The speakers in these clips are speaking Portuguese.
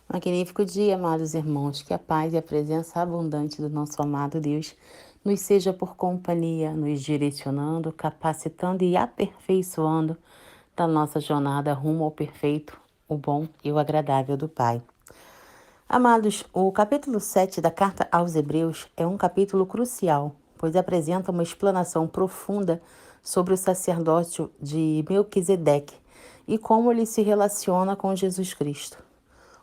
Magnífico dia, amados irmãos, que a paz e a presença abundante do nosso amado Deus nos seja por companhia, nos direcionando, capacitando e aperfeiçoando da nossa jornada rumo ao perfeito, o bom e o agradável do Pai. Amados, o capítulo 7 da carta aos Hebreus é um capítulo crucial, pois apresenta uma explanação profunda sobre o sacerdócio de Melquisedeque e como ele se relaciona com Jesus Cristo.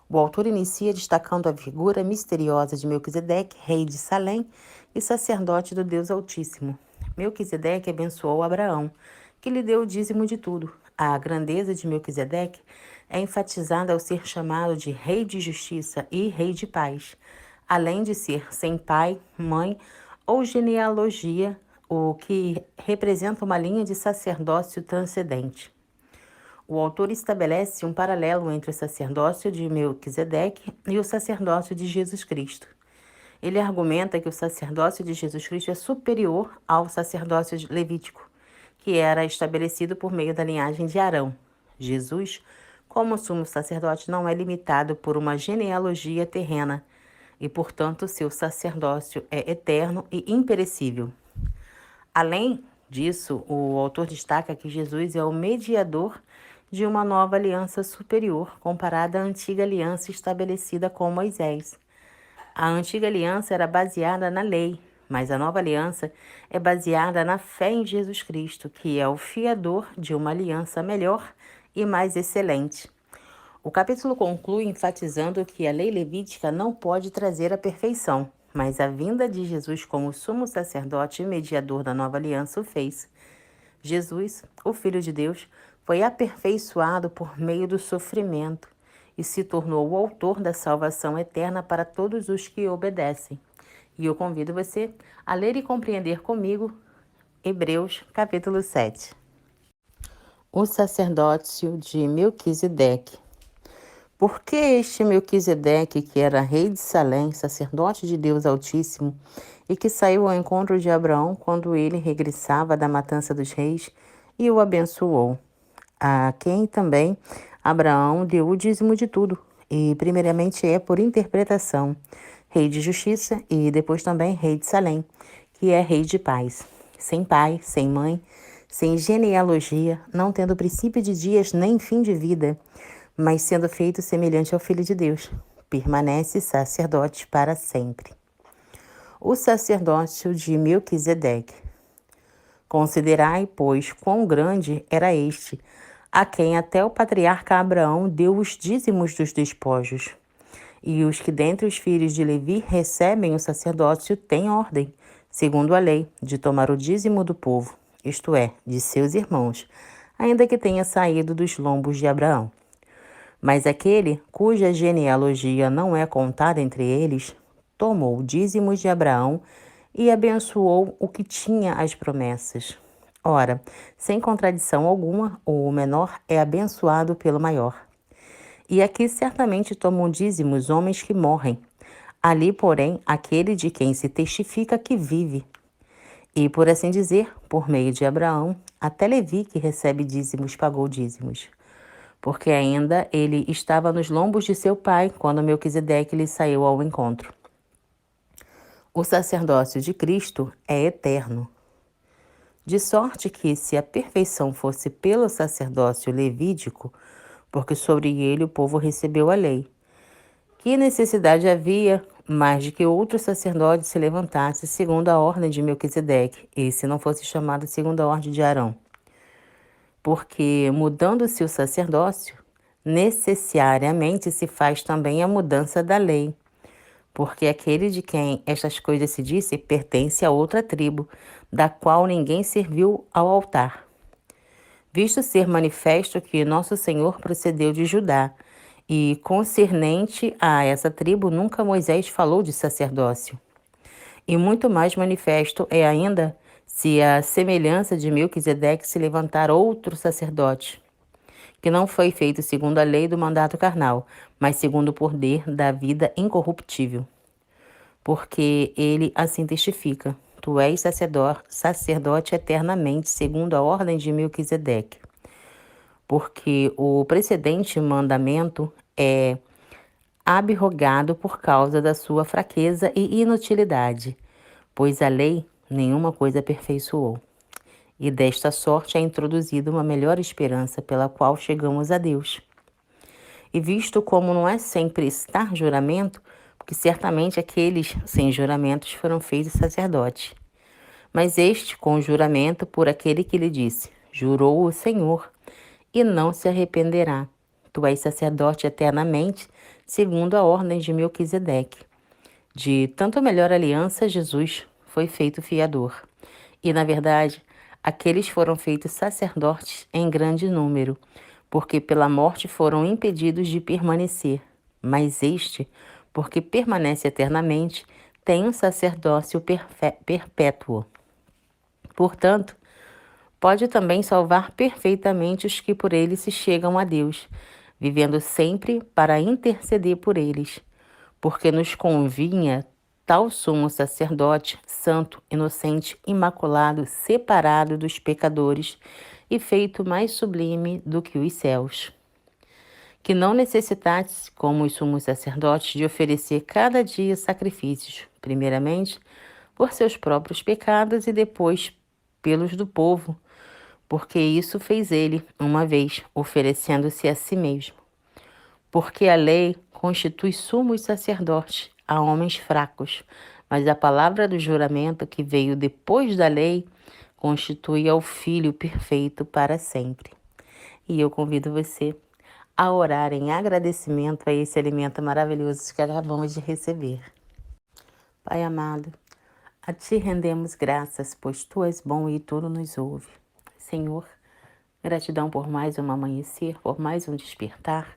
O autor inicia destacando a figura misteriosa de Melquisedeque, rei de Salém e sacerdote do Deus Altíssimo. Melquisedeque abençoou Abraão, que lhe deu o dízimo de tudo. A grandeza de Melquisedeque é enfatizada ao ser chamado de rei de justiça e rei de paz, além de ser sem pai, mãe ou genealogia, o que representa uma linha de sacerdócio transcendente. O autor estabelece um paralelo entre o sacerdócio de Melquisedeque e o sacerdócio de Jesus Cristo. Ele argumenta que o sacerdócio de Jesus Cristo é superior ao sacerdócio levítico, que era estabelecido por meio da linhagem de Arão. Jesus, como sumo sacerdote, não é limitado por uma genealogia terrena e, portanto, seu sacerdócio é eterno e imperecível. Além disso, o autor destaca que Jesus é o mediador de uma nova aliança superior, comparada à antiga aliança estabelecida com Moisés. A antiga aliança era baseada na lei, mas a nova aliança é baseada na fé em Jesus Cristo, que é o fiador de uma aliança melhor e mais excelente. O capítulo conclui enfatizando que a lei levítica não pode trazer a perfeição, mas a vinda de Jesus como sumo sacerdote e mediador da nova aliança o fez. Jesus, o Filho de Deus, foi aperfeiçoado por meio do sofrimento e se tornou o autor da salvação eterna para todos os que obedecem. E eu convido você a ler e compreender comigo Hebreus, capítulo 7. O sacerdócio de Melquisedeque. Porque este Melquisedeque, que era rei de Salém, sacerdote de Deus Altíssimo, e que saiu ao encontro de Abraão quando ele regressava da matança dos reis, e o abençoou, a quem também Abraão deu o dízimo de tudo, e primeiramente é por interpretação, rei de justiça e depois também rei de Salém, que é rei de paz, sem pai, sem mãe, sem genealogia, não tendo princípio de dias nem fim de vida, mas sendo feito semelhante ao Filho de Deus, permanece sacerdote para sempre. O sacerdócio de Melquisedeque. Considerai, pois, quão grande era este, a quem até o patriarca Abraão deu os dízimos dos despojos. E os que dentre os filhos de Levi recebem o sacerdócio têm ordem, segundo a lei, de tomar o dízimo do povo, isto é, de seus irmãos, ainda que tenha saído dos lombos de Abraão. Mas aquele cuja genealogia não é contada entre eles, tomou dízimos de Abraão e abençoou o que tinha as promessas. Ora, sem contradição alguma, o menor é abençoado pelo maior. E aqui certamente tomam dízimos homens que morrem. Ali, porém, aquele de quem se testifica que vive. E, por assim dizer, por meio de Abraão, até Levi, que recebe dízimos, pagou dízimos. Porque ainda ele estava nos lombos de seu pai, quando Melquisedeque lhe saiu ao encontro. O sacerdócio de Cristo é eterno. De sorte que, se a perfeição fosse pelo sacerdócio levídico, porque sobre ele o povo recebeu a lei, que necessidade havia mais de que outro sacerdote se levantasse segundo a ordem de Melquisedeque, e se não fosse chamado segundo a ordem de Arão? Porque, mudando-se o sacerdócio, necessariamente se faz também a mudança da lei, porque aquele de quem estas coisas se disse pertence a outra tribo, da qual ninguém serviu ao altar. Visto ser manifesto que nosso Senhor procedeu de Judá, e concernente a essa tribo nunca Moisés falou de sacerdócio. E muito mais manifesto é ainda se a semelhança de Melquisedeque se levantar outro sacerdote, que não foi feito segundo a lei do mandato carnal, mas segundo o poder da vida incorruptível. Porque ele assim testifica: tu és sacerdote eternamente, segundo a ordem de Melquisedeque. Porque o precedente mandamento é abrogado por causa da sua fraqueza e inutilidade, pois a lei nenhuma coisa aperfeiçoou. E desta sorte é introduzida uma melhor esperança pela qual chegamos a Deus. E visto como não é sem prestar juramento, porque certamente aqueles sem juramentos foram feitos sacerdotes, mas este com juramento por aquele que lhe disse: jurou o Senhor, e não se arrependerá. Tu és sacerdote eternamente, segundo a ordem de Melquisedeque. De tanto melhor aliança, Jesus foi feito fiador. E, na verdade, aqueles foram feitos sacerdotes em grande número, porque pela morte foram impedidos de permanecer. Mas este, porque permanece eternamente, tem um sacerdócio perpétuo. Portanto, pode também salvar perfeitamente os que por ele se chegam a Deus, vivendo sempre para interceder por eles, porque nos convinha tal sumo sacerdote, santo, inocente, imaculado, separado dos pecadores e feito mais sublime do que os céus, que não necessitasse, como os sumos sacerdotes, de oferecer cada dia sacrifícios, primeiramente por seus próprios pecados e depois pelos do povo, porque isso fez ele uma vez, oferecendo-se a si mesmo. Porque a lei constitui sumos sacerdotes a homens fracos, mas a palavra do juramento que veio depois da lei constitui ao Filho perfeito para sempre. E eu convido você a orar em agradecimento a esse alimento maravilhoso que acabamos de receber. Pai amado, a Ti rendemos graças, pois Tu és bom e tudo nos ouve. Senhor, gratidão por mais um amanhecer, por mais um despertar,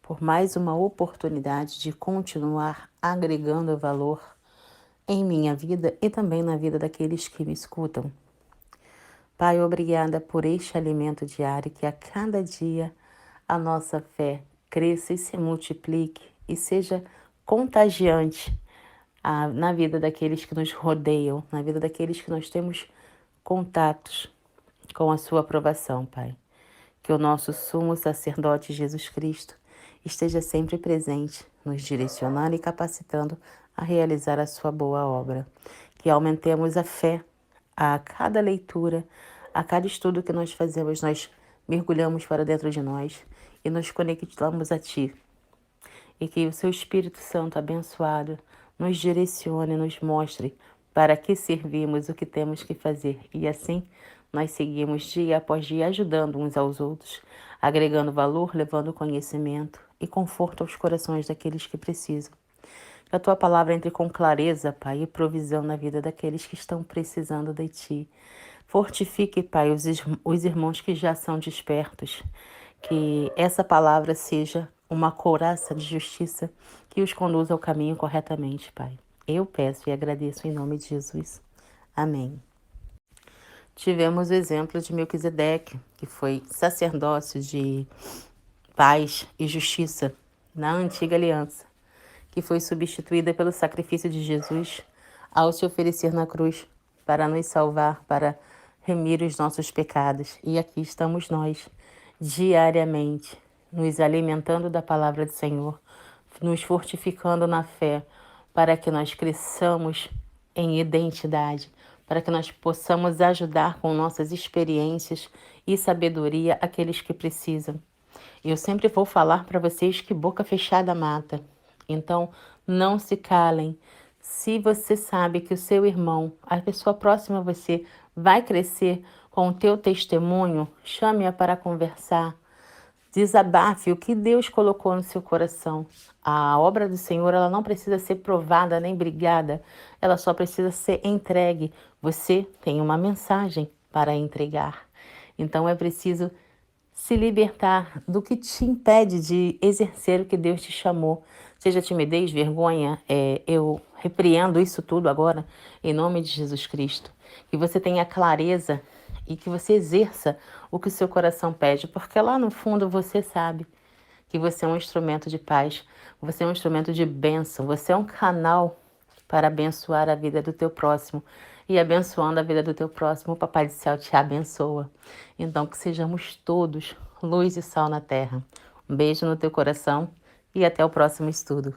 por mais uma oportunidade de continuar agregando valor em minha vida e também na vida daqueles que me escutam. Pai, obrigada por este alimento diário, que a cada dia a nossa fé cresça e se multiplique e seja contagiante na vida daqueles que nos rodeiam, na vida daqueles que nós temos contatos com a sua aprovação, Pai. Que o nosso sumo sacerdote Jesus Cristo esteja sempre presente, nos direcionando e capacitando a realizar a sua boa obra. Que aumentemos a fé a cada leitura, a cada estudo que nós fazemos, nós mergulhamos para dentro de nós e nos conectamos a Ti. E que o Seu Espírito Santo abençoado nos direcione, nos mostre para que servimos, o que temos que fazer. E assim nós seguimos dia após dia ajudando uns aos outros, agregando valor, levando conhecimento e conforto aos corações daqueles que precisam. Que a Tua palavra entre com clareza, Pai, e provisão na vida daqueles que estão precisando de Ti. Fortifique, Pai, os irmãos que já são despertos. Que essa palavra seja uma couraça de justiça que os conduza ao caminho corretamente, Pai. Eu peço e agradeço em nome de Jesus. Amém. Tivemos o exemplo de Melquisedeque, que foi sacerdócio de paz e justiça na antiga aliança, que foi substituída pelo sacrifício de Jesus ao se oferecer na cruz para nos salvar, para remir os nossos pecados. E aqui estamos nós, diariamente, nos alimentando da palavra do Senhor, nos fortificando na fé, para que nós cresçamos em identidade, para que nós possamos ajudar com nossas experiências e sabedoria aqueles que precisam. Eu sempre vou falar para vocês que boca fechada mata. Então, não se calem. Se você sabe que o seu irmão, a pessoa próxima a você, vai crescer com o teu testemunho, chame-a para conversar. Desabafe o que Deus colocou no seu coração. A obra do Senhor, ela não precisa ser provada nem brigada, ela só precisa ser entregue. Você tem uma mensagem para entregar. Então é preciso se libertar do que te impede de exercer o que Deus te chamou. Seja timidez, vergonha, eu repreendo isso tudo agora, em nome de Jesus Cristo. Que você tenha clareza e que você exerça o que o seu coração pede, porque lá no fundo você sabe que você é um instrumento de paz, você é um instrumento de bênção, você é um canal para abençoar a vida do teu próximo. E abençoando a vida do teu próximo, o Papai do Céu te abençoa. Então que sejamos todos luz e sal na terra. Um beijo no teu coração e até o próximo estudo.